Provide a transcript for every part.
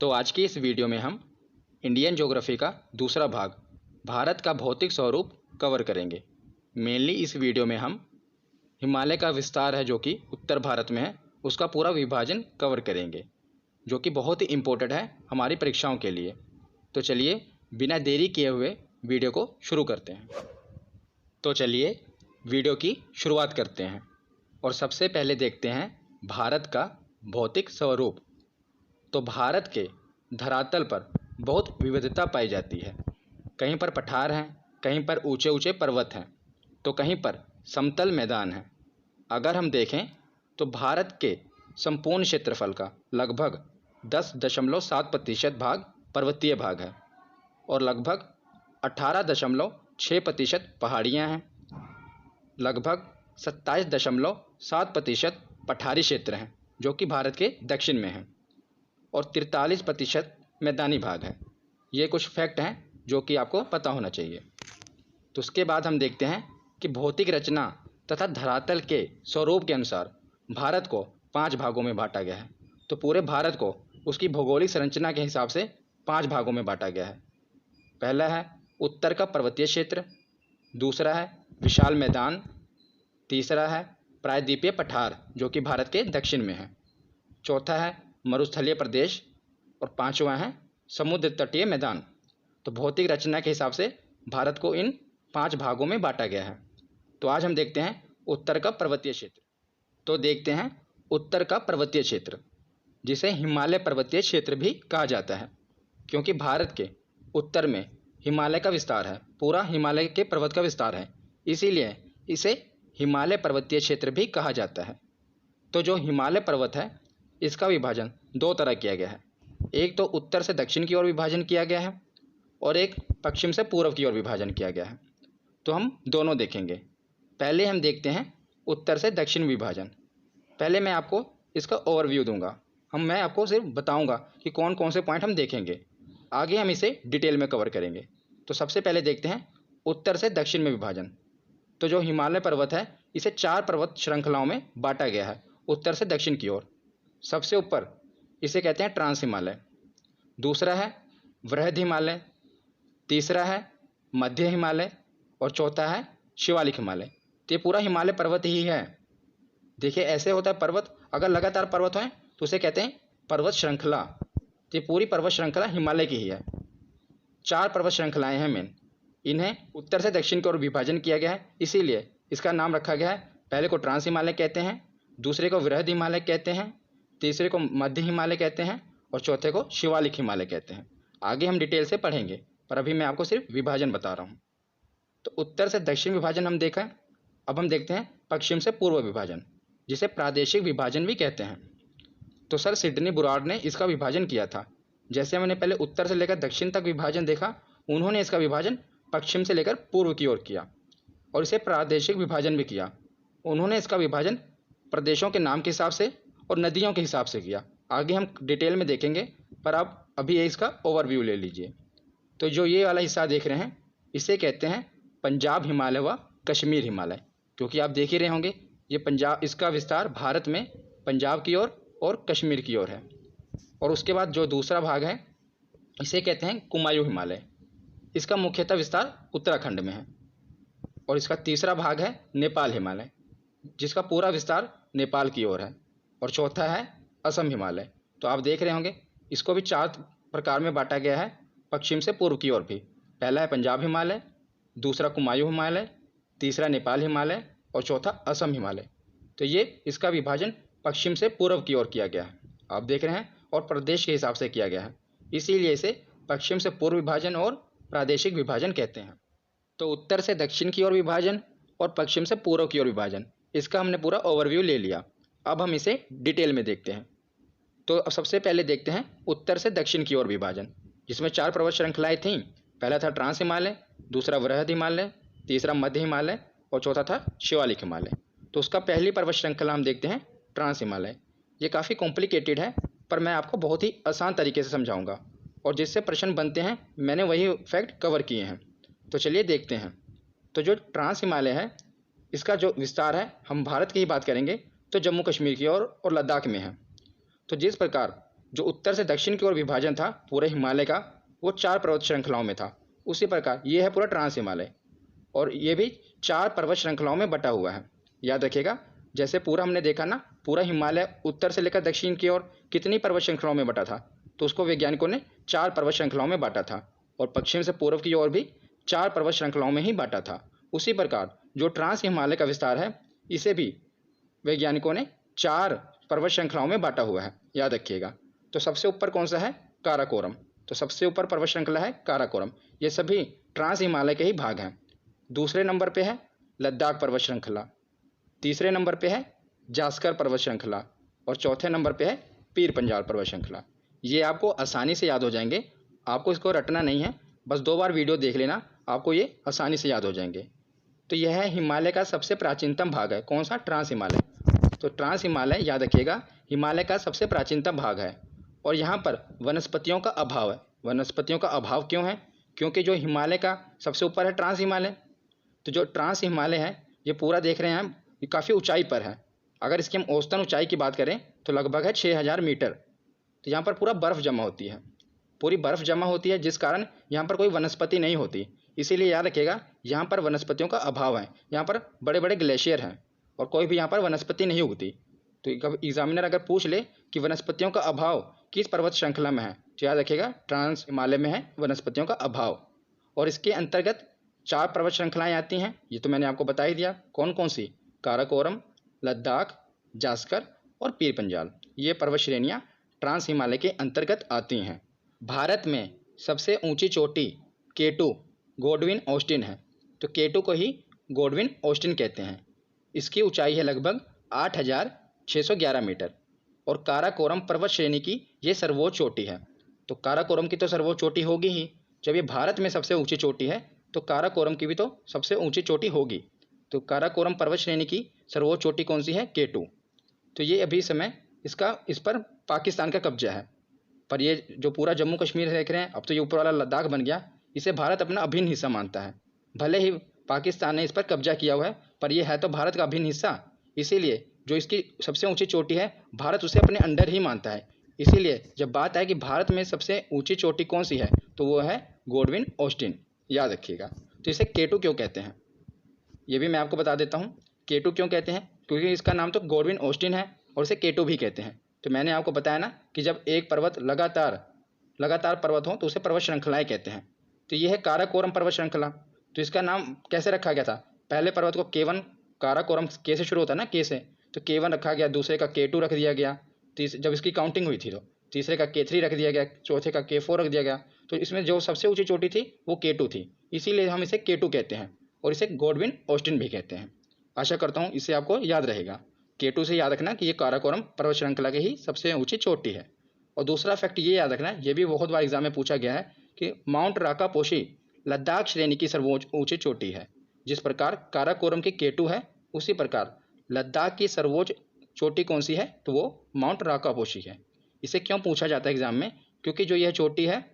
तो आज की इस वीडियो में हम इंडियन ज्योग्राफी का दूसरा भाग भारत का भौतिक स्वरूप कवर करेंगे। मेनली इस वीडियो में हम हिमालय का विस्तार है जो कि उत्तर भारत में है, उसका पूरा विभाजन कवर करेंगे, जो कि बहुत ही इम्पोर्टेंट है हमारी परीक्षाओं के लिए। तो चलिए बिना देरी किए हुए वीडियो को शुरू करते हैं। तो चलिए वीडियो की शुरुआत करते हैं और सबसे पहले देखते हैं भारत का भौतिक स्वरूप। तो भारत के धरातल पर बहुत विविधता पाई जाती है। कहीं पर पठार हैं, कहीं पर ऊंचे ऊंचे पर्वत हैं, तो कहीं पर समतल मैदान हैं। अगर हम देखें तो भारत के संपूर्ण क्षेत्रफल का लगभग 10.7% भाग पर्वतीय भाग है और लगभग 18.6% पहाड़ियाँ हैं। लगभग 27.7% पठारी क्षेत्र हैं जो कि भारत के दक्षिण में हैं और 43% मैदानी भाग है। ये कुछ फैक्ट हैं जो कि आपको पता होना चाहिए। तो उसके बाद हम देखते हैं कि भौतिक रचना तथा धरातल के स्वरूप के अनुसार भारत को 5 भागों में बांटा गया है। तो पूरे भारत को उसकी भौगोलिक संरचना के हिसाब से 5 भागों में बांटा गया है। पहला है उत्तर का पर्वतीय क्षेत्र, दूसरा है विशाल मैदान, तीसरा है प्रायद्वीपीय पठार जो कि भारत के दक्षिण में है, चौथा है मरुस्थलीय प्रदेश और पांचवा है समुद्र तटीय मैदान। तो भौतिक रचना के हिसाब से भारत को इन 5 भागों में बांटा गया है। तो आज हम देखते हैं उत्तर का पर्वतीय क्षेत्र। तो देखते हैं उत्तर का पर्वतीय क्षेत्र, जिसे हिमालय पर्वतीय क्षेत्र भी कहा जाता है, क्योंकि भारत के उत्तर में हिमालय का विस्तार है, पूरा हिमालय के पर्वत का विस्तार है, इसीलिए इसे हिमालय पर्वतीय क्षेत्र भी कहा जाता है। तो जो हिमालय पर्वत है इसका विभाजन 2 तरह किया गया है। एक तो उत्तर से दक्षिण की ओर विभाजन किया गया है और एक पश्चिम से पूर्व की ओर विभाजन किया गया है। तो हम दोनों देखेंगे। पहले हम देखते हैं उत्तर से दक्षिण विभाजन। पहले मैं आपको इसका ओवरव्यू दूंगा। मैं आपको सिर्फ बताऊंगा कि कौन कौन से पॉइंट हम देखेंगे, आगे हम इसे डिटेल में कवर करेंगे। तो सबसे पहले देखते हैं उत्तर से दक्षिण में विभाजन। तो जो हिमालय पर्वत है इसे 4 पर्वत श्रृंखलाओं में बांटा गया है उत्तर से दक्षिण की ओर। सबसे ऊपर इसे कहते हैं ट्रांस हिमालय, दूसरा है वृहद हिमालय, तीसरा है मध्य हिमालय और चौथा है शिवालिक हिमालय। तो ये पूरा हिमालय पर्वत ही है। देखिए ऐसे होता है पर्वत, अगर लगातार पर्वत हैं तो उसे कहते हैं पर्वत श्रृंखला। तो ये पूरी पर्वत श्रृंखला हिमालय की ही है। 4 पर्वत श्रृंखलाएं हैं मेन, इन्हें उत्तर से दक्षिण की ओर विभाजन किया गया है, इसीलिए इसका नाम रखा गया है। पहले को ट्रांस हिमालय कहते हैं, दूसरे को वृहद हिमालय कहते हैं, तीसरे को मध्य हिमालय कहते हैं और चौथे को शिवालिक हिमालय कहते हैं। आगे हम डिटेल से पढ़ेंगे, पर अभी मैं आपको सिर्फ विभाजन बता रहा हूँ। तो उत्तर से दक्षिण विभाजन हम देखा। अब हम देखते हैं पश्चिम से पूर्व विभाजन, जिसे प्रादेशिक विभाजन भी कहते हैं। तो सर सिडनी बुराड ने इसका विभाजन किया था। जैसे मैंने पहले उत्तर से लेकर दक्षिण तक विभाजन देखा, उन्होंने इसका विभाजन पश्चिम से लेकर पूर्व की ओर किया और इसे प्रादेशिक विभाजन भी किया। उन्होंने इसका विभाजन प्रदेशों के नाम के हिसाब से और नदियों के हिसाब से किया। आगे हम डिटेल में देखेंगे, पर आप अभी इसका ओवरव्यू ले लीजिए। तो जो ये वाला हिस्सा देख रहे हैं इसे कहते हैं पंजाब हिमालय व कश्मीर हिमालय, क्योंकि आप देख ही रहे होंगे ये पंजाब, इसका विस्तार भारत में पंजाब की ओर और कश्मीर की ओर है। और उसके बाद जो दूसरा भाग है इसे कहते हैं कुमायूं हिमालय। इसका मुख्यतः विस्तार उत्तराखंड में है। और इसका तीसरा भाग है नेपाल हिमालय, जिसका पूरा विस्तार नेपाल की ओर है। और चौथा है असम हिमालय। तो आप देख रहे होंगे इसको भी 4 प्रकार में बांटा गया है, पश्चिम से पूर्व की ओर भी। पहला है पंजाब हिमालय, दूसरा कुमायूं हिमालय, तीसरा नेपाल हिमालय और चौथा असम हिमालय। तो ये इसका विभाजन पश्चिम से पूर्व की ओर किया गया है, आप देख रहे हैं, और प्रदेश के हिसाब से किया गया है, इसीलिए इसे पश्चिम से पूर्व विभाजन और प्रादेशिक विभाजन कहते हैं। तो उत्तर से दक्षिण की ओर विभाजन और पश्चिम से पूर्व की ओर विभाजन, इसका हमने पूरा ओवरव्यू ले लिया। अब हम इसे डिटेल में देखते हैं। तो अब सबसे पहले देखते हैं उत्तर से दक्षिण की ओर विभाजन, जिसमें 4 पर्वत श्रृंखलाएं थीं। पहला था ट्रांस हिमालय, दूसरा वृहद हिमालय, तीसरा मध्य हिमालय और चौथा था शिवालिक हिमालय। तो उसका पहली पर्वत श्रृंखला हम देखते हैं ट्रांस हिमालय। ये काफ़ी कॉम्प्लिकेटेड है, पर मैं आपको बहुत ही आसान तरीके से समझाऊंगा और जिससे प्रश्न बनते हैं मैंने वही फैक्ट कवर किए हैं। तो चलिए देखते हैं। तो जो ट्रांस हिमालय है इसका जो विस्तार है, हम भारत की ही बात करेंगे तो जम्मू कश्मीर की ओर और लद्दाख में है। तो जिस प्रकार जो उत्तर से दक्षिण की ओर विभाजन था पूरे हिमालय का, वो 4 पर्वत श्रृंखलाओं में था। उसी प्रकार ये है पूरा ट्रांस हिमालय, और ये भी 4 पर्वत श्रृंखलाओं में बटा हुआ है। याद रखिएगा, जैसे पूरा हमने देखा ना, पूरा हिमालय उत्तर से लेकर दक्षिण की ओर कितनी पर्वत श्रृंखलाओं में बटा था, तो उसको वैज्ञानिकों ने 4 पर्वत श्रृंखलाओं में बांटा था, और पश्चिम से पूर्व की ओर भी 4 पर्वत श्रृंखलाओं में ही बांटा था। उसी प्रकार जो ट्रांस हिमालय का विस्तार है, इसे भी वैज्ञानिकों ने 4 पर्वत श्रृंखलाओं में बांटा हुआ है। याद रखिएगा। तो सबसे ऊपर कौन सा है? काराकोरम। तो सबसे ऊपर पर्वत श्रृंखला है काराकोरम। ये सभी ट्रांस हिमालय के ही भाग हैं। दूसरे नंबर पे है लद्दाख पर्वत श्रृंखला, तीसरे नंबर पे है जास्कर पर्वत श्रृंखला, और चौथे नंबर पे है पीर पंजाल पर्वत श्रृंखला। ये आपको आसानी से याद हो जाएंगे, आपको इसको रटना नहीं है, बस 2 बार वीडियो देख लेना, आपको ये आसानी से याद हो जाएंगे। तो यह है हिमालय का सबसे प्राचीनतम भाग है। कौन सा? ट्रांस हिमालय। तो ट्रांस हिमालय, याद रखिएगा, हिमालय का सबसे प्राचीनतम भाग है, और यहाँ पर वनस्पतियों का अभाव है। वनस्पतियों का अभाव क्यों है? क्योंकि जो हिमालय का सबसे ऊपर है ट्रांस हिमालय, तो जो ट्रांस हिमालय है ये पूरा देख रहे हैं हम, ये काफ़ी ऊंचाई पर है। अगर इसकी हम औसतन ऊंचाई की बात करें तो लगभग है 6000 मीटर। तो यहाँ पर पूरा बर्फ़ जमा होती है, पूरी बर्फ़ जमा होती है, जिस कारण यहाँ पर कोई वनस्पति नहीं होती। इसीलिए याद रखिएगा, यहाँ पर वनस्पतियों का अभाव है। यहाँ पर बड़े बड़े ग्लेशियर हैं और कोई भी यहाँ पर वनस्पति नहीं उगती। तो एग्जामिनर अगर पूछ ले कि वनस्पतियों का अभाव किस पर्वत श्रृंखला में है, तो याद रखिएगा ट्रांस हिमालय में है वनस्पतियों का अभाव। और इसके अंतर्गत 4 पर्वत श्रृंखलाएँ आती हैं, ये तो मैंने आपको बता ही दिया। कौन कौन सी? काराकोरम, लद्दाख, जास्कर और पीर पंजाल। ये पर्वत श्रेणियाँ ट्रांस हिमालय के अंतर्गत आती हैं। भारत में सबसे ऊंची चोटी K2 गॉडविन ऑस्टिन है। तो K2 को ही गॉडविन ऑस्टिन कहते हैं। इसकी ऊंचाई है लगभग 8611 मीटर, और काराकोरम पर्वत श्रेणी की ये सर्वोच्च चोटी है। तो काराकोरम की तो सर्वोच्च चोटी होगी ही, जब ये भारत में सबसे ऊंची चोटी है तो काराकोरम की भी तो सबसे ऊंची चोटी होगी। तो काराकोरम पर्वत श्रेणी की सर्वोच्च चोटी कौन सी है? K2। तो ये अभी समय इस पर पाकिस्तान का कब्जा है, पर ये जो पूरा जम्मू कश्मीर देख रहे हैं, अब तो ये ऊपर वाला लद्दाख बन गया, इसे भारत अपना अभिन्न हिस्सा मानता है। भले ही पाकिस्तान ने इस पर कब्जा किया हुआ है, पर यह है तो भारत का अभिन्न हिस्सा। इसीलिए जो इसकी सबसे ऊंची चोटी है, भारत उसे अपने अंडर ही मानता है। इसीलिए जब बात आए कि भारत में सबसे ऊंची चोटी कौन सी है, तो वो है गॉडविन ऑस्टिन। याद रखिएगा। तो इसे K2 क्यों कहते हैं, ये भी मैं आपको बता देता हूँ। K2 क्यों कहते हैं? क्योंकि इसका नाम तो गॉडविन ऑस्टिन है और इसे K2 भी कहते हैं। तो मैंने आपको बताया ना कि जब एक पर्वत लगातार पर्वत हो तो उसे पर्वत श्रृंखलाएँ कहते हैं। तो ये है काराकोरम पर्वत श्रृंखला। तो इसका नाम कैसे रखा गया था? पहले पर्वत को K1, काराकोरम K से शुरू होता है ना, K से, तो K1 रखा गया, दूसरे का K2 रख दिया गया, जब इसकी काउंटिंग हुई थी तो तीसरे का K3 रख दिया गया, चौथे का K4 रख दिया गया। तो इसमें जो सबसे ऊंची चोटी थी वो K2 थी, इसीलिए हम इसे K2 कहते हैं, और इसे गॉडविन ऑस्टिन भी कहते हैं। आशा करता हूँ इससे आपको याद रहेगा। K2 से याद रखना कि ये काराकोरम पर्वत श्रृंखला की ही सबसे ऊंची चोटी है। और दूसरा फैक्ट ये याद रखना, ये भी बहुत बार एग्जाम में पूछा गया है कि माउंट राकापोशी लद्दाख श्रेणी की सर्वोच्च ऊंची चोटी है। जिस प्रकार काराकोरम की K2 है, उसी प्रकार लद्दाख की सर्वोच्च चोटी कौन सी है? तो वो माउंट राकापोशी है। इसे क्यों पूछा जाता है एग्जाम में? क्योंकि जो यह चोटी है,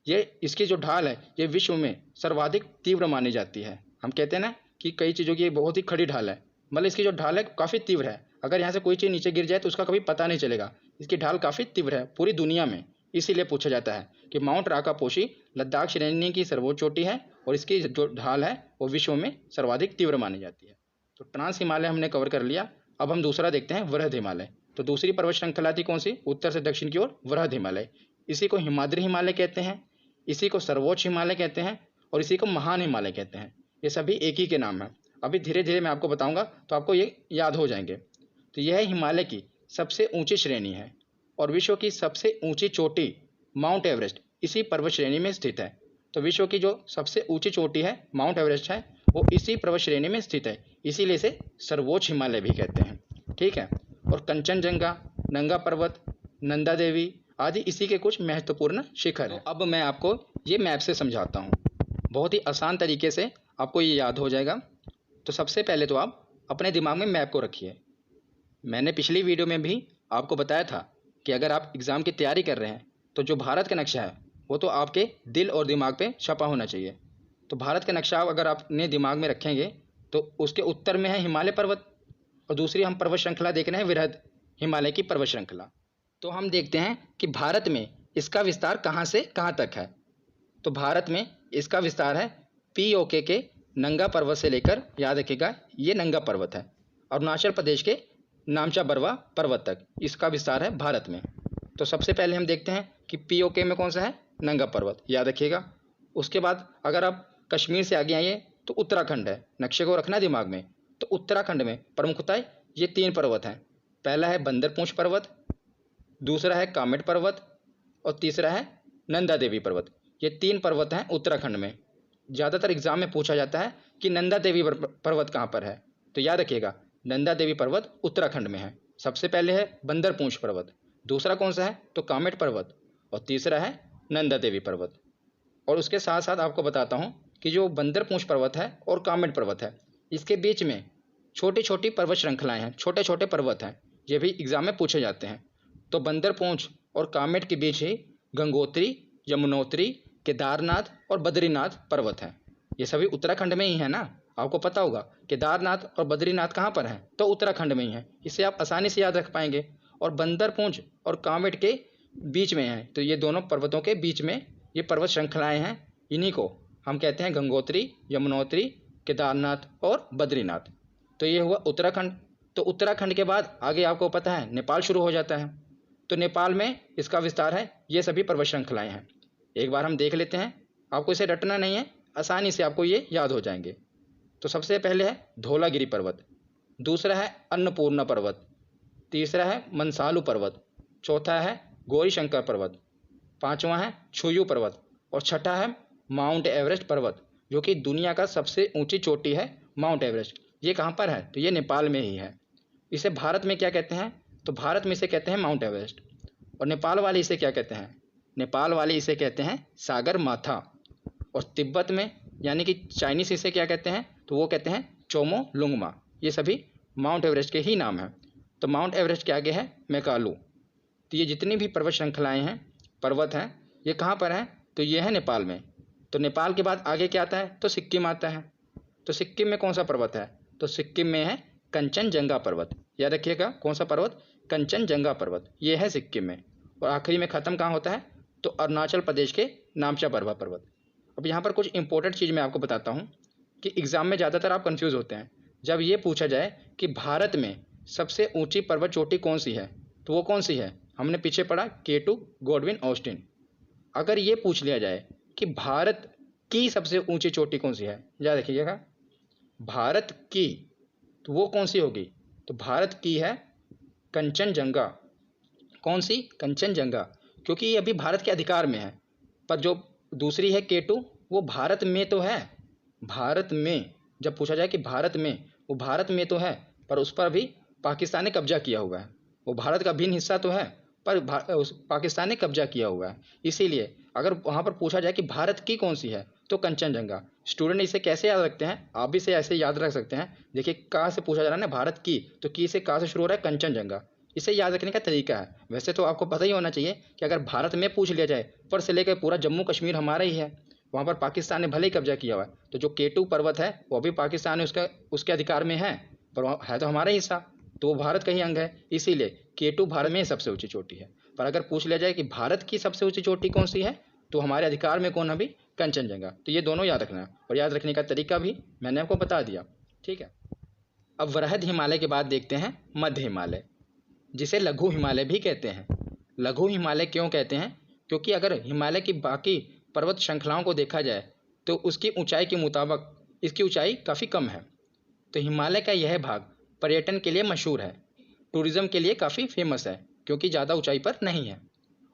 ये इसकी जो ढाल है, ये विश्व में सर्वाधिक तीव्र मानी जाती है। हम कहते हैं ना कि कई चीज़ों की बहुत ही खड़ी ढाल है, मतलब इसकी जो ढाल है काफ़ी तीव्र है। अगर यहाँ से कोई चीज़ नीचे गिर जाए तो उसका कभी पता नहीं चलेगा। इसकी ढाल काफ़ी तीव्र है पूरी दुनिया में, इसीलिए पूछा जाता है कि माउंट राकापोशी लद्दाख श्रेणी की सर्वोच्च चोटी है और इसकी जो ढाल है वो विश्व में सर्वाधिक तीव्र मानी जाती है। तो ट्रांस हिमालय हमने कवर कर लिया। अब हम दूसरा देखते हैं, वृहद हिमालय। तो दूसरी पर्वत श्रृंखला थी कौन सी? उत्तर से दक्षिण की ओर वृहद हिमालय। इसी को हिमाद्री हिमालय कहते हैं, इसी को सर्वोच्च हिमालय कहते हैं, और इसी को महान हिमालय कहते हैं। ये सभी एक ही के नाम हैं। अभी धीरे धीरे मैं आपको बताऊंगा तो आपको ये याद हो जाएंगे। तो यह हिमालय की सबसे ऊंची श्रेणी है, और विश्व की सबसे ऊंची चोटी माउंट एवरेस्ट इसी पर्वत श्रेणी में स्थित है। तो विश्व की जो सबसे ऊंची चोटी है माउंट एवरेस्ट है, वो इसी पर्वत श्रेणी में स्थित है, इसीलिए इसे सर्वोच्च हिमालय भी कहते हैं। ठीक है। और कंचनजंगा, नंगा पर्वत, नंदा देवी आदि इसी के कुछ महत्वपूर्ण शिखर हैं। अब मैं आपको ये मैप से समझाता हूँ, बहुत ही आसान तरीके से आपको ये याद हो जाएगा। तो सबसे पहले तो आप अपने दिमाग में मैप को रखिए। मैंने पिछली वीडियो में भी आपको बताया था कि अगर आप एग्ज़ाम की तैयारी कर रहे हैं तो जो भारत का नक्शा है वो तो आपके दिल और दिमाग पे छपा होना चाहिए। तो भारत का नक्शा अगर आप अपने दिमाग में रखेंगे तो उसके उत्तर में है हिमालय पर्वत, और दूसरी हम पर्वत श्रृंखला देख रहे हैं वृहद हिमालय की पर्वत श्रृंखला। तो हम देखते हैं कि भारत में इसका विस्तार कहाँ से कहाँ तक है। तो भारत में इसका विस्तार है POK के नंगा पर्वत से लेकर, याद रखिएगा ये नंगा पर्वत है, अरुणाचल प्रदेश के नामचा बरवा पर्वत तक इसका विस्तार है भारत में। तो सबसे पहले हम देखते हैं कि POK में कौन सा है, नंगा पर्वत, याद रखिएगा। उसके बाद अगर आप कश्मीर से आगे आइए तो उत्तराखंड है, नक्शे को रखना दिमाग में। तो उत्तराखंड में प्रमुखतः ये 3 पर्वत हैं। पहला है बंदरपूंछ पर्वत, दूसरा है कामेट पर्वत और तीसरा है नंदा देवी पर्वत। ये 3 पर्वत हैं उत्तराखंड में। ज़्यादातर एग्जाम में पूछा जाता है कि नंदा देवी पर्वत कहाँ पर है, तो याद रखिएगा नंदा देवी पर्वत उत्तराखंड में है। सबसे पहले है बंदरपूंछ पर्वत, दूसरा कौन सा है तो कामेट पर्वत और तीसरा है नंदा देवी पर्वत। और उसके साथ साथ आपको बताता हूँ कि जो बंदरपूंछ पर्वत है और कामेट पर्वत है, इसके बीच में छोटी छोटी पर्वत श्रृंखलाएँ हैं, छोटे छोटे पर्वत हैं, ये भी एग्जाम में पूछे जाते हैं। तो बंदरपूंछ और कामेट के बीच ही गंगोत्री, यमुनोत्री, केदारनाथ और बद्रीनाथ पर्वत हैं। ये सभी उत्तराखंड में ही है ना, आपको पता होगा केदारनाथ और बद्रीनाथ कहाँ पर हैं, तो उत्तराखंड में ही है। इसे आप आसानी से याद रख पाएंगे। और बंदरपूंछ और कामेट के बीच में है, तो ये दोनों पर्वतों के बीच में ये पर्वत श्रृंखलाएँ हैं, इन्हीं को हम कहते हैं गंगोत्री, यमुनोत्री, केदारनाथ और बद्रीनाथ। तो ये हुआ उत्तराखंड। तो उत्तराखंड के बाद आगे आपको पता है नेपाल शुरू हो जाता है। तो नेपाल में इसका विस्तार है, ये सभी पर्वत श्रृंखलाएँ हैं। एक बार हम देख लेते हैं, आपको इसे रटना नहीं है, आसानी से आपको ये याद हो जाएंगे। तो सबसे पहले है धौलागिरी पर्वत, दूसरा है अन्नपूर्णा पर्वत, तीसरा है मनसालू पर्वत, चौथा है गौरीशंकर पर्वत, पांचवा है छुयू पर्वत और छठा है माउंट एवरेस्ट पर्वत, जो कि दुनिया का सबसे ऊंची चोटी है माउंट एवरेस्ट। ये कहाँ पर है, तो ये नेपाल में ही है। इसे भारत में क्या कहते हैं, तो भारत में इसे कहते हैं माउंट एवरेस्ट। और नेपाल वाले इसे क्या कहते हैं, नेपाल वाले इसे कहते हैं सागर माथा। और तिब्बत में यानी कि चाइनीस इसे क्या कहते हैं, तो वो कहते हैं चोमो लुंगमा। ये सभी माउंट एवरेस्ट के ही नाम हैं। तो माउंट एवरेस्ट के आगे है मैकालू। तो ये जितनी भी पर्वत श्रृंखलाएँ हैं, पर्वत हैं, ये कहाँ पर हैं, तो ये है नेपाल में। तो नेपाल के बाद आगे क्या आता है, तो सिक्किम आता है। तो सिक्किम में कौन सा पर्वत है, तो सिक्किम में है कंचनजंगा पर्वत, याद रखिएगा कौन सा पर्वत, कंचनजंगा पर्वत, ये है सिक्किम में। और आखिरी में ख़त्म कहाँ होता है, तो अरुणाचल प्रदेश के नामचा बरवा पर्वत। अब यहाँ पर कुछ इंपॉर्टेंट चीज़ मैं आपको बताता हूँ कि एग्ज़ाम में ज़्यादातर आप कंफ्यूज होते हैं। जब ये पूछा जाए कि भारत में सबसे ऊंची पर्वत चोटी कौन सी है, तो वो कौन सी है, हमने पीछे पढ़ा K2 गॉडविन ऑस्टिन। अगर ये पूछ लिया जाए कि भारत की सबसे ऊंची चोटी कौन सी है, याद रखिएगा भारत की, तो वो कौन सी होगी, तो भारत की है कंचनजंगा। कौन सी, कंचनजंगा, क्योंकि ये अभी भारत के अधिकार में है। पर जो दूसरी है K2 वो भारत में तो है, भारत में जब पूछा जाए कि भारत में, वो भारत में तो है पर उस पर भी पाकिस्तान ने कब्जा किया हुआ है। वो भारत का भिन्न हिस्सा तो है पर पाकिस्तान ने कब्जा किया हुआ है। इसीलिए अगर वहाँ पर पूछा जाए कि भारत की कौन सी है, तो कंचनजंगा। स्टूडेंट इसे कैसे याद रखते हैं, आप भी इसे ऐसे याद रख सकते हैं। देखिए कहाँ से पूछा जा रहा है ना, भारत की, तो की से कहाँ से शुरू हो रहा है, कंचनजंगा। इसे याद रखने का तरीका है। वैसे तो आपको पता ही होना चाहिए कि अगर भारत में पूछ लिया जाए, ऊपर से लेकर पूरा जम्मू कश्मीर हमारा ही है, वहाँ पर पाकिस्तान ने भले ही कब्जा किया हुआ है। तो जो K2 पर्वत है वो भी पाकिस्तान है उसके अधिकार में है, पर है तो हमारा ही हिस्सा, तो वो भारत का ही अंग है। इसीलिए K2 भारत में सबसे ऊंची चोटी है। पर अगर पूछ लिया जाए कि भारत की सबसे ऊंची चोटी कौन सी है, तो हमारे अधिकार में कौन, अभी कंचनजंगा। तो ये दोनों याद रखना है, और याद रखने का तरीका भी मैंने आपको बता दिया, ठीक है। अब वृहद हिमालय के बाद देखते हैं मध्य हिमालय, जिसे लघु हिमालय भी कहते हैं। लघु हिमालय क्यों कहते हैं, क्योंकि अगर हिमालय की बाकी पर्वत श्रृंखलाओं को देखा जाए तो उसकी ऊंचाई के मुताबिक इसकी ऊंचाई काफ़ी कम है। तो हिमालय का यह भाग पर्यटन के लिए मशहूर है, टूरिज़्म के लिए काफ़ी फेमस है, क्योंकि ज़्यादा ऊंचाई पर नहीं है।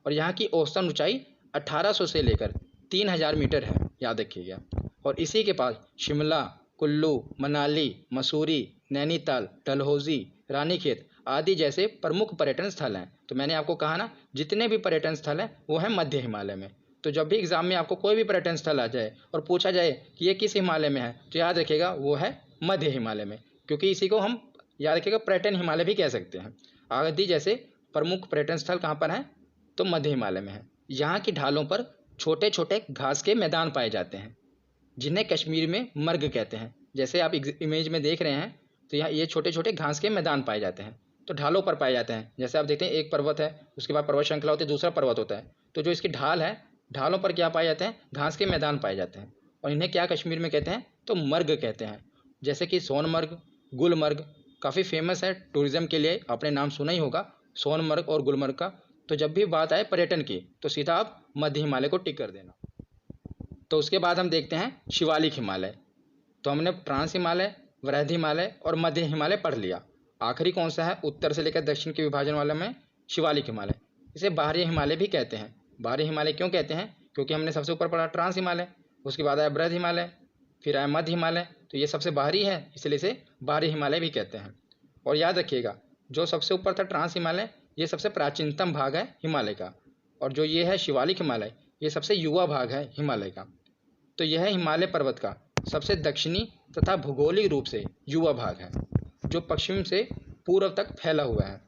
और यहाँ की औसतन ऊंचाई 1800 से लेकर 3000 मीटर है, याद रखिएगा। और इसी के पास शिमला, कुल्लू, मनाली, मसूरी, नैनीताल, डलहौजी, रानीखेत आदि जैसे प्रमुख पर्यटन स्थल हैं। तो मैंने आपको कहा ना, जितने भी पर्यटन स्थल हैं वो हैं मध्य हिमालय में। तो जब भी एग्जाम में आपको कोई भी पर्यटन स्थल आ जाए और पूछा जाए कि ये किस हिमालय में है, तो याद रखिएगा वो है मध्य हिमालय में, क्योंकि इसी को हम याद रखिएगा पर्यटन हिमालय भी कह सकते हैं। आदि जैसे प्रमुख पर्यटन स्थल कहाँ पर हैं, तो मध्य हिमालय में है। यहाँ की ढालों पर छोटे छोटे घास के मैदान पाए जाते हैं, जिन्हें कश्मीर में मर्ग कहते हैं। जैसे आप इमेज में देख रहे हैं, तो यहाँ ये छोटे छोटे घास के मैदान पाए जाते हैं। तो ढालों पर पाए जाते हैं। जैसे आप देखते हैं एक पर्वत है, उसके बाद पर्वत श्रृंखला होती है, दूसरा पर्वत होता है, तो जो इसकी ढाल है, ढालों पर क्या पाए जाते हैं, घास के मैदान पाए जाते हैं। और इन्हें क्या कश्मीर में कहते हैं, तो मर्ग कहते हैं। जैसे कि सोनमर्ग, गुलमर्ग काफ़ी फेमस है टूरिज्म के लिए, आपने नाम सुना ही होगा सोनमर्ग और गुलमर्ग का। तो जब भी बात आए पर्यटन की तो सीधा आप मध्य हिमालय को टिक कर देना। तो उसके बाद हम देखते हैं शिवालिक हिमालय। तो हमने ट्रांस हिमालय, वृहद हिमालय और मध्य हिमालय पढ़ लिया। आखिरी कौन सा है, उत्तर से लेकर दक्षिण के विभाजन वाले में, शिवालिक हिमालय। इसे बाहरी हिमालय भी कहते हैं। बाहरी हिमालय क्यों कहते हैं, क्योंकि हमने सबसे ऊपर पढ़ा ट्रांस हिमालय, उसके बाद आया वृहद हिमालय, फिर आया मध्य हिमालय, तो ये सबसे बाहरी है, इसलिए इसे बाहरी हिमालय भी कहते हैं। और याद रखिएगा, जो सबसे ऊपर था ट्रांस हिमालय, ये सबसे प्राचीनतम भाग है हिमालय का, और जो ये है शिवालिक हिमालय, ये सबसे युवा भाग है हिमालय का। तो यह हिमालय पर्वत का सबसे दक्षिणी तथा भौगोलिक रूप से युवा भाग है, जो पश्चिम से पूर्व तक फैला हुआ है।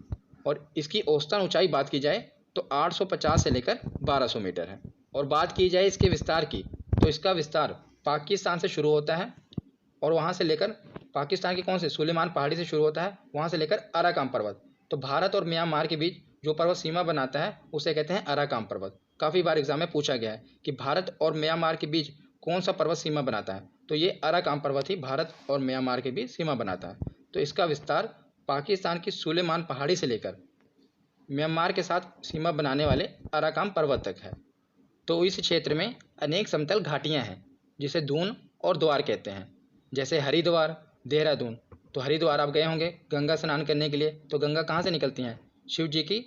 और इसकी औसतन ऊंचाई बात की जाए तो 850 से लेकर 1200 मीटर है। और बात की जाए इसके विस्तार की, तो इसका विस्तार पाकिस्तान से शुरू होता है, और वहाँ से लेकर पाकिस्तान के कौन से सुलेमान पहाड़ी से शुरू होता है, वहाँ से लेकर अराकान पर्वत। तो भारत और म्यांमार के बीच जो पर्वत सीमा बनाता है उसे कहते हैं अराकान पर्वत। काफ़ी बार एग्जाम में पूछा गया है कि भारत और म्यांमार के बीच कौन सा पर्वत सीमा बनाता है, तो ये अराकान पर्वत ही भारत और म्यांमार के बीच सीमा बनाता है। तो इसका विस्तार पाकिस्तान की सुलेमान पहाड़ी से लेकर म्यांमार के साथ सीमा बनाने वाले अराकान पर्वत तक है। तो इस क्षेत्र में अनेक समतल घाटियाँ हैं, जिसे दून और द्वार कहते हैं। जैसे हरिद्वार, देहरादून। तो हरिद्वार आप गए होंगे गंगा स्नान करने के लिए, तो गंगा कहाँ से निकलती हैं, शिव जी की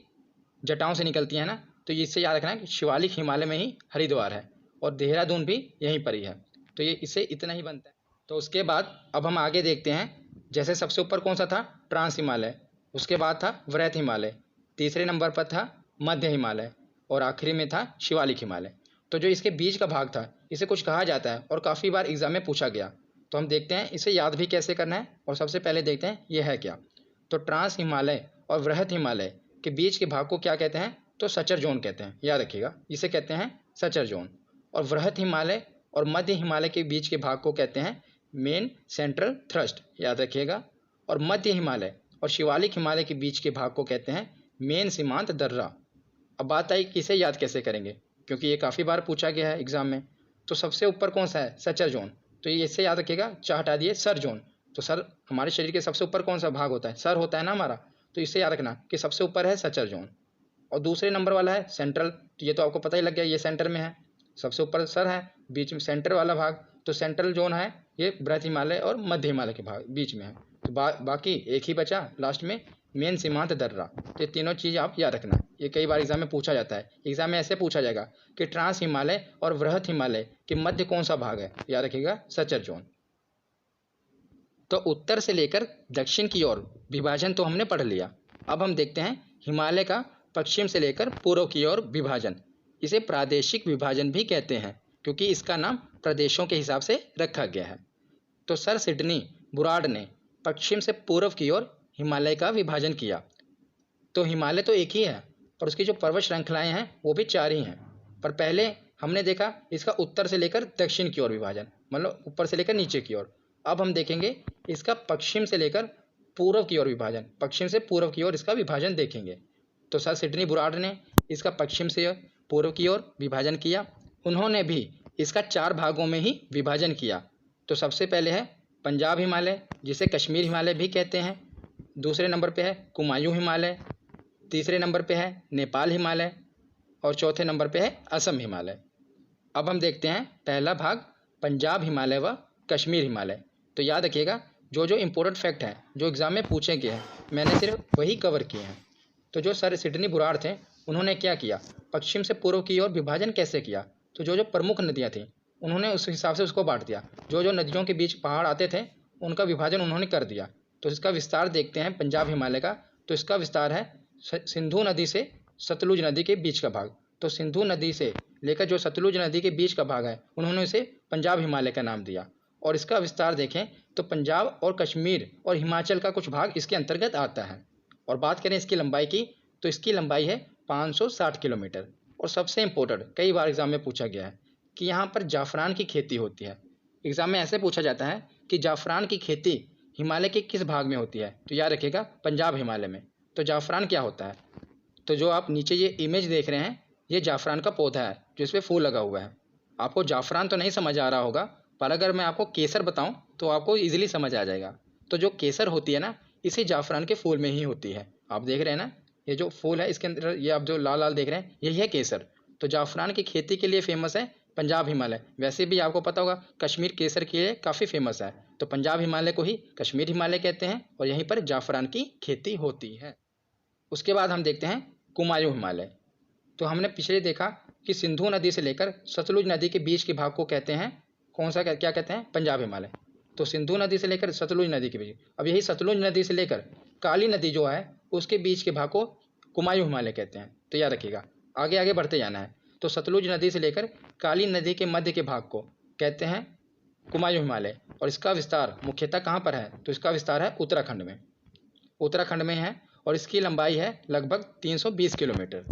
जटाओं से निकलती है ना। तो इससे याद रखना है कि शिवालिक हिमालय में ही हरिद्वार है, और देहरादून भी यहीं पर ही है। तो ये इससे इतना ही बनता है। तो उसके बाद अब हम आगे देखते हैं। जैसे सबसे ऊपर कौन सा था, ट्रांस हिमालय, उसके बाद था वृहद हिमालय, तीसरे नंबर पर था मध्य हिमालय, और आखिरी में था शिवालिक हिमालय। तो जो इसके बीच का भाग था, इसे कुछ कहा जाता है और काफ़ी बार एग्जाम में पूछा गया। तो हम देखते हैं इसे याद भी कैसे करना है, और सबसे पहले देखते हैं ये है क्या। तो ट्रांस हिमालय और वृहद हिमालय के बीच के भाग को क्या कहते हैं, तो सचर जोन कहते हैं। याद रखिएगा, इसे कहते हैं सचर जोन। और वृहद हिमालय और मध्य हिमालय के बीच के भाग को कहते हैं मेन सेंट्रल थ्रस्ट। याद रखिएगा। और मध्य हिमालय और शिवालिक हिमालय के बीच के भाग को कहते हैं मेन सीमांत दर्रा। अब बात आई कि इसे याद कैसे करेंगे, क्योंकि ये काफ़ी बार पूछा गया है एग्जाम में। तो सबसे ऊपर कौन सा है, सचर जोन। तो ये इससे याद रखिएगा, चाह हटा दिए सर जोन। तो सर हमारे शरीर के सबसे ऊपर कौन सा भाग होता है, सर होता है ना हमारा। तो इससे याद रखना कि सबसे ऊपर है सचर जोन। और दूसरे नंबर वाला है सेंट्रल। तो ये तो आपको पता ही लग गया, ये सेंटर में है। सबसे ऊपर सर है, बीच में सेंटर वाला भाग, तो सेंट्रल जोन है ये वृहद हिमालय और मध्य हिमालय के भाग बीच में है। तो बाकी एक ही बचा लास्ट में, मेन सीमांत दर्रा। तो ये तीनों चीज़ आप याद रखना, ये कई बार एग्जाम में पूछा जाता है। एग्जाम में ऐसे पूछा जाएगा कि ट्रांस हिमालय और वृहद हिमालय के मध्य कौन सा भाग है, याद रखिएगा सचर जोन। तो उत्तर से लेकर दक्षिण की ओर विभाजन तो हमने पढ़ लिया। अब हम देखते हैं हिमालय का पश्चिम से लेकर पूर्व की ओर विभाजन। इसे प्रादेशिक विभाजन भी कहते हैं, क्योंकि इसका नाम प्रदेशों के हिसाब से रखा गया है। तो सर सिडनी बुराड ने पश्चिम से पूर्व की ओर हिमालय का विभाजन किया। तो हिमालय तो एक ही है, पर उसकी जो पर्वत श्रृंखलाएं हैं वो भी 4 ही हैं। पर पहले हमने देखा इसका उत्तर से लेकर दक्षिण की ओर विभाजन, मतलब ऊपर से लेकर नीचे की ओर। अब हम देखेंगे इसका पश्चिम से लेकर पूर्व की ओर विभाजन, पश्चिम से पूर्व की ओर इसका विभाजन देखेंगे। तो सर सिडनी बुराड ने इसका पश्चिम से पूर्व की ओर विभाजन किया। उन्होंने भी इसका 4 भागों में ही विभाजन किया। तो सबसे पहले है पंजाब हिमालय, जिसे कश्मीर हिमालय भी कहते हैं। दूसरे नंबर पे है कुमायूं हिमालय, तीसरे नंबर पे है नेपाल हिमालय, और चौथे नंबर पे है असम हिमालय। अब हम देखते हैं पहला भाग पंजाब हिमालय व कश्मीर हिमालय। तो याद रखिएगा, जो जो इम्पोर्टेंट फैक्ट हैं जो एग्ज़ाम में पूछे गए हैं मैंने सिर्फ वही कवर किए हैं। तो जो सर सिडनी बुराड थे उन्होंने क्या किया, पश्चिम से पूर्व की ओर विभाजन कैसे किया। तो जो जो प्रमुख नदियाँ थीं उन्होंने उस हिसाब से उसको बांट दिया। जो जो नदियों के बीच पहाड़ आते थे उनका विभाजन उन्होंने कर दिया। तो इसका विस्तार देखते हैं पंजाब हिमालय का। तो इसका विस्तार है सिंधु नदी से सतलुज नदी के बीच का भाग। तो सिंधु नदी से लेकर जो सतलुज नदी के बीच का भाग है उन्होंने इसे पंजाब हिमालय का नाम दिया। और इसका विस्तार देखें तो पंजाब और कश्मीर और हिमाचल का कुछ भाग इसके अंतर्गत आता है। और बात करें इसकी लंबाई की, तो इसकी लंबाई है 560 किलोमीटर। और सबसे इम्पोर्टेंट, कई बार एग्जाम में पूछा गया है कि यहाँ पर जाफरान की खेती होती है। एग्जाम में ऐसे पूछा जाता है कि जाफरान की खेती हिमालय के किस भाग में होती है। तो याद रखिएगा पंजाब हिमालय में। तो जाफ़रान क्या होता है? तो जो आप नीचे ये इमेज देख रहे हैं, ये जाफ़रान का पौधा है जो इस पे फूल लगा हुआ है। आपको जाफ़रान तो नहीं समझ आ रहा होगा, पर अगर मैं आपको केसर बताऊं तो आपको ईजिली समझ आ जाएगा। तो जो केसर होती है ना, इसी जाफ़रान के फूल में ही होती है। आप देख रहे हैं ना, ये जो फूल है इसके अंदर ये आप जो लाल लाल देख रहे हैं, यही है केसर। तो जाफ़रान की खेती के लिए फेमस है पंजाब हिमालय। वैसे भी आपको पता होगा कश्मीर केसर के लिए काफ़ी फेमस है। तो पंजाब हिमालय को ही कश्मीर हिमालय कहते हैं और यहीं पर जाफ़रान की खेती होती है। उसके बाद हम देखते हैं कुमायूं हिमालय। तो हमने पिछले देखा कि सिंधु नदी से लेकर सतलुज नदी के बीच के भाग को कहते हैं कौन सा, क्या कहते हैं? पंजाब हिमालय। तो सिंधु नदी से लेकर सतलुज नदी के बीच, अब यही सतलुज नदी से लेकर काली नदी जो है उसके बीच के भाग को कुमायूं हिमालय कहते हैं। तो याद रखिएगा, आगे आगे बढ़ते जाना है। तो सतलुज नदी से लेकर काली नदी के मध्य के भाग को कहते हैं कुमायूं हिमालय। और इसका विस्तार मुख्यतः कहाँ पर है? तो इसका विस्तार है उत्तराखंड में। उत्तराखंड में है और इसकी लंबाई है लगभग 320 किलोमीटर।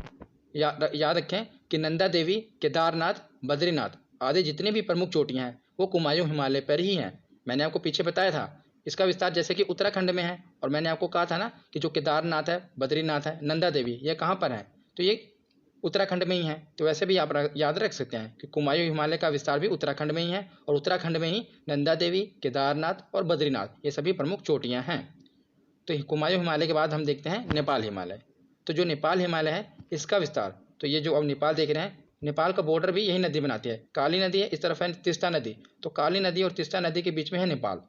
याद रखें कि नंदा देवी, केदारनाथ, बद्रीनाथ आदि जितनी भी प्रमुख चोटियां हैं वो कुमायूं हिमालय पर ही हैं। मैंने आपको पीछे बताया था इसका विस्तार जैसे कि उत्तराखंड में है, और मैंने आपको कहा था ना कि जो केदारनाथ है, बद्रीनाथ है, नंदा देवी, ये कहाँ पर है? तो ये उत्तराखंड में ही है। तो वैसे भी आप याद रख सकते हैं कि कुमायूं हिमालय का विस्तार भी उत्तराखंड में ही है, और उत्तराखंड में ही नंदा देवी, केदारनाथ और बद्रीनाथ ये सभी प्रमुख चोटियाँ हैं। तो कुमायूं हिमालय के बाद हम देखते हैं नेपाल हिमालय। तो जो नेपाल हिमालय है इसका विस्तार, तो ये जो अब नेपाल देख रहे हैं, नेपाल का बॉर्डर भी यही नदी बनाती है। काली नदी है, इस तरफ है तीस्ता नदी, तो काली नदी और तीस्ता नदी के बीच में है नेपाल,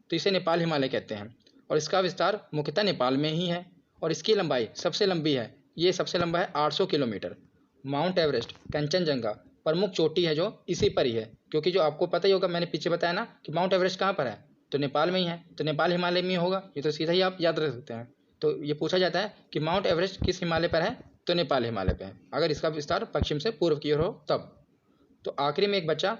तो इसे नेपाल हिमालय कहते हैं। और इसका विस्तार मुख्यतः नेपाल में ही है, और इसकी लंबाई सबसे लंबी है, ये सबसे लंबा है 800 किलोमीटर। माउंट एवरेस्ट, कंचनजंगा प्रमुख चोटी है जो इसी पर ही है, क्योंकि जो आपको पता ही होगा, मैंने पीछे बताया ना कि माउंट एवरेस्ट कहाँ पर है, तो नेपाल में ही है, तो नेपाल हिमालय में ही होगा। ये तो सीधा ही आप याद रख सकते हैं। तो ये पूछा जाता है कि माउंट एवरेस्ट किस हिमालय पर है, तो नेपाल हिमालय पे है, अगर इसका विस्तार पश्चिम से पूर्व की ओर हो तब। तो आखिरी में एक बच्चा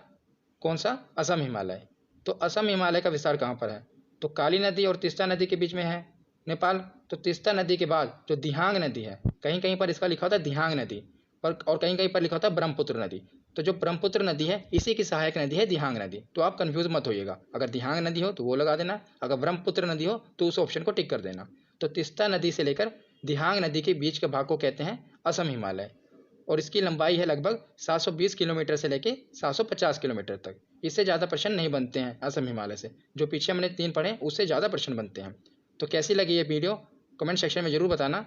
कौन सा? असम हिमालय। तो असम हिमालय का विस्तार कहाँ पर है? तो काली नदी और तीस्ता नदी के बीच में है नेपाल। तो तीस्ता नदी के बाद जो दिहांग नदी है, कहीं कहीं पर इसका लिखा होता है दिहांग नदी, और कहीं कहीं पर लिखा होता है ब्रह्मपुत्र नदी। तो जो ब्रह्मपुत्र नदी है इसी की सहायक नदी है दिहांग नदी। तो आप कंफ्यूज मत होइएगा, अगर दिहांग नदी हो तो वो लगा देना, अगर ब्रह्मपुत्र नदी हो तो उस ऑप्शन को टिक कर देना। तो तीस्ता नदी से लेकर दिहांग नदी के बीच के भाग को कहते हैं असम हिमालय, और इसकी लंबाई है लगभग 720 किलोमीटर से लेकर 750 किलोमीटर तक। इससे ज़्यादा प्रश्न नहीं बनते हैं असम हिमालय से, जो पीछे हमने 3 पढ़े उससे ज़्यादा प्रश्न बनते हैं। तो कैसी लगी ये वीडियो कमेंट सेक्शन में ज़रूर बताना।